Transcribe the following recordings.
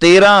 13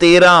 13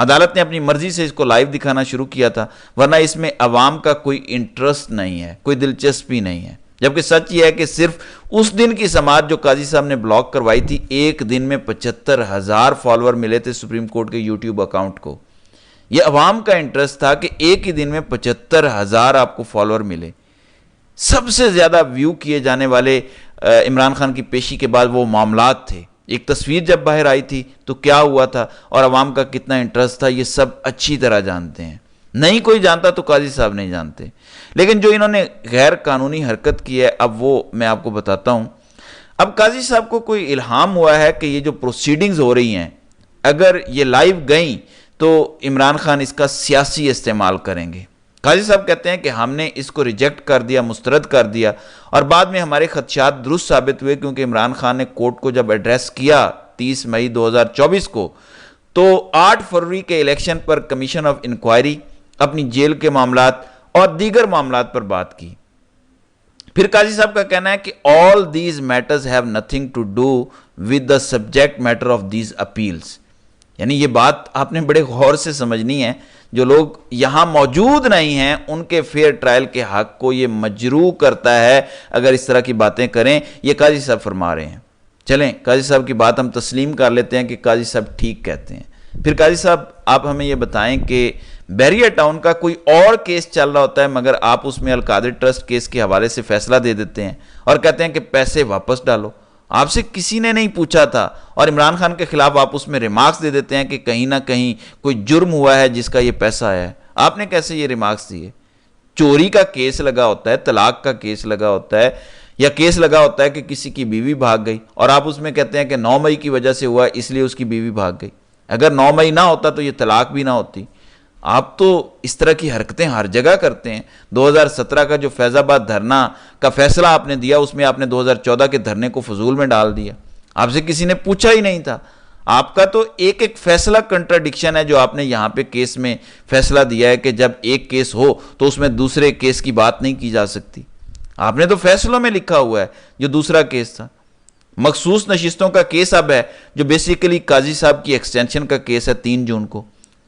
عدالت نے اپنی مرضی سے اس کو لائیو دکھانا شروع کیا تھا، ورنہ اس میں عوام کا کوئی انٹرسٹ نہیں ہے، کوئی دلچسپی نہیں ہے۔ جبکہ سچ یہ ہے کہ صرف اس دن کی سماعت جو قاضی صاحب نے بلاک کروائی تھی، ایک دن میں 75,000 فالوور ملے تھے سپریم کورٹ کے یوٹیوب اکاؤنٹ کو۔ یہ عوام کا انٹرسٹ تھا کہ ایک ہی دن میں 75,000 آپ کو فالوور ملے۔ سب سے زیادہ ویو کیے جانے والے عمران خان کی پیشی کے بعد وہ معاملات تھے۔ ایک تصویر جب باہر آئی تھی تو کیا ہوا تھا اور عوام کا کتنا انٹرسٹ تھا، یہ سب اچھی طرح جانتے ہیں۔ نہیں کوئی جانتا تو قاضی صاحب نہیں جانتے۔ لیکن جو انہوں نے غیر قانونی حرکت کی ہے، اب وہ میں آپ کو بتاتا ہوں۔ اب قاضی صاحب کو کوئی الہام ہوا ہے کہ یہ جو پروسیڈنگز ہو رہی ہیں، اگر یہ لائیو گئیں تو عمران خان اس کا سیاسی استعمال کریں گے۔ قاضی صاحب کہتے ہیں کہ ہم نے اس کو ریجیکٹ کر دیا، مسترد کر دیا، اور بعد میں ہمارے خدشات درست ثابت ہوئے، کیونکہ عمران خان نے کورٹ کو جب ایڈریس کیا 30 مئی 2024 کو، تو 8 فروری کے الیکشن پر کمیشن آف انکوائری، اپنی جیل کے معاملات اور دیگر معاملات پر بات کی۔ پھر قاضی صاحب کا کہنا ہے کہ all these matters have nothing to do with the subject matter of these appeals۔ یعنی یہ بات آپ نے بڑے غور سے سمجھنی ہے، جو لوگ یہاں موجود نہیں ہیں ان کے فیئر ٹرائل کے حق کو یہ مجروح کرتا ہے اگر اس طرح کی باتیں کریں، یہ قاضی صاحب فرما رہے ہیں۔ چلیں قاضی صاحب کی بات ہم تسلیم کر لیتے ہیں کہ قاضی صاحب ٹھیک کہتے ہیں۔ پھر قاضی صاحب آپ ہمیں یہ بتائیں کہ بیریا ٹاؤن کا کوئی اور کیس چل رہا ہوتا ہے، مگر آپ اس میں القادر ٹرسٹ کیس کے حوالے سے فیصلہ دے دیتے ہیں اور کہتے ہیں کہ پیسے واپس ڈالو۔ آپ سے کسی نے نہیں پوچھا تھا، اور عمران خان کے خلاف آپ اس میں ریمارکس دے دیتے ہیں کہ کہیں نہ کہیں کوئی جرم ہوا ہے جس کا یہ پیسہ آیا ہے۔ آپ نے کیسے یہ ریمارکس دیے؟ چوری کا کیس لگا ہوتا ہے، طلاق کا کیس لگا ہوتا ہے، یا کیس لگا ہوتا ہے کہ کسی کی بیوی بھاگ گئی، اور آپ اس میں کہتے ہیں کہ 9 مئی کی وجہ سے ہوا اس لیے اس کی بیوی بھاگ گئی۔ اگر 9 مئی نہ ہوتا تو یہ طلاق بھی نہ ہوتی۔ آپ تو اس طرح کی حرکتیں ہر جگہ کرتے ہیں۔ 2017 کا جو فیض آباد دھرنا کا فیصلہ آپ نے دیا، اس میں آپ نے 2014 کے دھرنے کو فضول میں ڈال دیا۔ آپ سے کسی نے پوچھا ہی نہیں تھا۔ آپ کا تو ایک ایک فیصلہ کنٹراڈکشن ہے جو آپ نے یہاں پہ کیس میں فیصلہ دیا ہے کہ جب ایک کیس ہو تو اس میں دوسرے کیس کی بات نہیں کی جا سکتی۔ آپ نے تو فیصلوں میں لکھا ہوا ہے جو دوسرا کیس تھا۔ مخصوص نشستوں کا کیس اب ہے جو بیسیکلی قاضی صاحب کی ایکسٹینشن کا کیس ہے 3 جون کو۔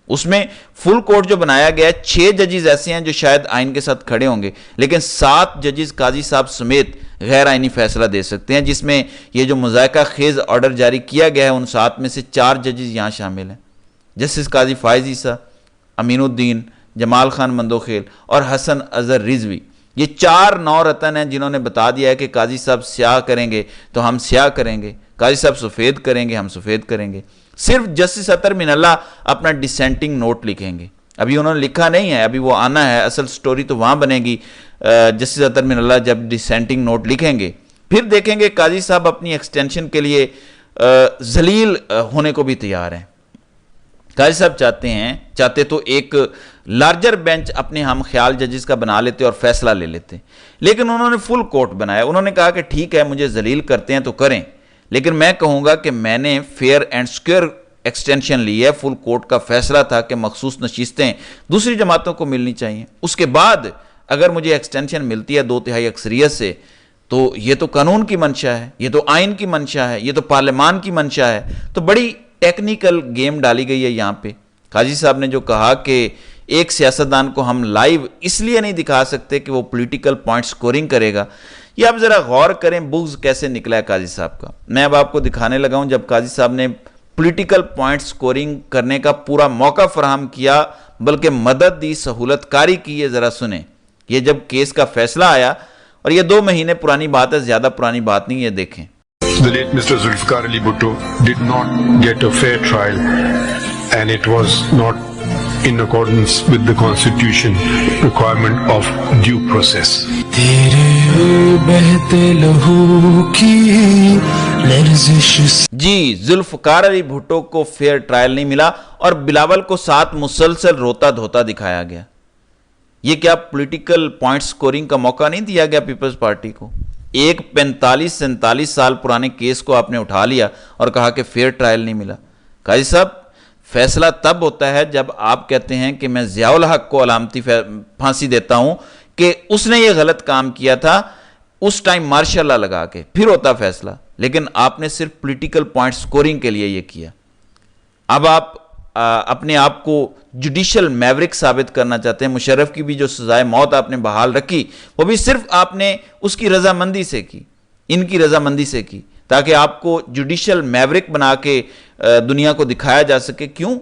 اس میں فل کورٹ جو بنایا گیا ہے، 6 ججز ایسے ہیں جو شاید آئین کے ساتھ کھڑے ہوں گے، لیکن 7 ججز قاضی صاحب سمیت غیر آئینی فیصلہ دے سکتے ہیں، جس میں یہ جو مذائقہ خیز آرڈر جاری کیا گیا ہے ان 7 میں سے 4 ججز یہاں شامل ہیں، جسٹس قاضی فائز عیسیٰ، امین الدین، جمال خان مندوخیل اور حسن اظہر رضوی۔ یہ 4 نورتن ہیں جنہوں نے بتا دیا ہے کہ قاضی صاحب سیاہ کریں گے تو ہم سیاہ کریں گے، قاضی صاحب سفید کریں گے ہم سفید کریں گے۔ صرف جسٹس اطہر من اللہ اپنا ڈیسینٹنگ نوٹ لکھیں گے، ابھی انہوں نے لکھا نہیں ہے، ابھی وہ آنا ہے، اصل سٹوری تو وہاں بنے گی جسٹس اطہر من اللہ جب ڈیسینٹنگ نوٹ لکھیں گے۔ پھر دیکھیں گے قاضی صاحب اپنی ایکسٹینشن کے لیے ذلیل ہونے کو بھی تیار ہیں۔ قاضی صاحب چاہتے تو ایک لارجر بینچ اپنے ہم خیال ججز کا بنا لیتے اور فیصلہ لے لیتے، لیکن انہوں نے فل کورٹ بنایا۔ انہوں نے کہا کہ ٹھیک ہے مجھے ذلیل کرتے ہیں تو کریں، لیکن میں کہوں گا کہ میں نے فیئر اینڈ سکوئر ایکسٹینشن لی ہے۔ فل کورٹ کا فیصلہ تھا کہ مخصوص نشستیں دوسری جماعتوں کو ملنی چاہیے، اس کے بعد اگر مجھے ایکسٹینشن ملتی ہے 2/3 اکثریت سے تو یہ تو قانون کی منشا ہے، یہ تو آئین کی منشا ہے، یہ تو پارلیمان کی منشا ہے۔ تو بڑی ٹیکنیکل گیم ڈالی گئی ہے یہاں پہ۔ قاضی صاحب نے جو کہا کہ ایک سیاستدان کو ہم لائیو اس لیے نہیں دکھا سکتے کہ وہ پولیٹیکل پوائنٹ سکورنگ کرے گا، یہ آپ ذرا غور کریں بغض کیسے نکلا ہے قاضی صاحب کا۔ میں اب آپ کو دکھانے لگا ہوں جب قاضی صاحب نے پولیٹیکل پوائنٹ سکورنگ کرنے کا پورا موقع فراہم کیا، بلکہ مدد دی، سہولت کاری کی ہے۔ ذرا سنیں، یہ جب کیس کا فیصلہ آیا، اور یہ 2 مہینے پرانی بات ہے، زیادہ پرانی بات نہیں، یہ دیکھیں۔ The late Mr. Zulfikar Ali Bhutto did not get a fair trial, and it was not in accordance with the constitution requirement of due process. جی، ذوالفقار علی بھٹو کو فیئر ٹرائل نہیں ملا اور بلاول کو ساتھ مسلسل روتا دھوتا دکھایا گیا۔ یہ کیا پولیٹیکل پوائنٹ سکورنگ کا موقع نہیں دیا گیا پیپلز پارٹی کو؟ ایک 45-47 سال پرانے کیس کو آپ نے اٹھا لیا اور کہا کہ فیئر ٹرائل نہیں ملا۔ قاضی صاحب، فیصلہ تب ہوتا ہے جب آپ کہتے ہیں کہ میں ضیاء الحق کو علامتی پھانسی دیتا ہوں کہ اس نے یہ غلط کام کیا تھا، اس ٹائم ماشاء اللہ لگا کے پھر ہوتا فیصلہ، لیکن آپ نے صرف پولیٹیکل پوائنٹ سکورنگ کے لیے یہ کیا۔ اب آپ اپنے آپ کو جوڈیشل میوریک ثابت کرنا چاہتے ہیں، مشرف کی بھی جو سزائے موت آپ نے بحال رکھی وہ بھی صرف آپ نے اس کی رضامندی سے کی، ان کی رضامندی سے کی، تاکہ آپ کو جوڈیشل میوریک بنا کے دنیا کو دکھایا جا سکے۔ کیوں؟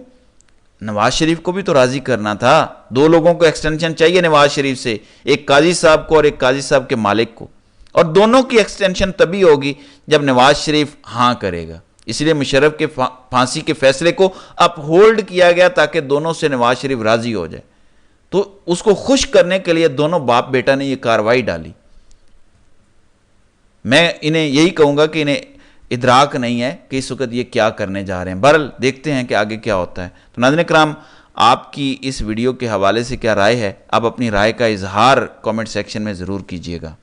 نواز شریف کو بھی تو راضی کرنا تھا، 2 لوگوں کو ایکسٹینشن چاہیے نواز شریف سے، ایک قاضی صاحب کو اور ایک قاضی صاحب کے مالک کو، اور دونوں کی ایکسٹینشن تبھی ہوگی جب نواز شریف ہاں کرے گا۔ اس لیے مشرف کے پھانسی کے فیصلے کو اپ ہولڈ کیا گیا تاکہ دونوں سے نواز شریف راضی ہو جائے، تو اس کو خوش کرنے کے لیے دونوں باپ بیٹا نے یہ کاروائی ڈالی۔ میں انہیں یہی کہوں گا کہ انہیں ادراک نہیں ہے کہ اس وقت یہ کیا کرنے جا رہے ہیں۔ بہرحال دیکھتے ہیں کہ آگے کیا ہوتا ہے۔ تو ناظرین کرام، آپ کی اس ویڈیو کے حوالے سے کیا رائے ہے؟ آپ اپنی رائے کا اظہار کامنٹ سیکشن میں ضرور کیجیے گا۔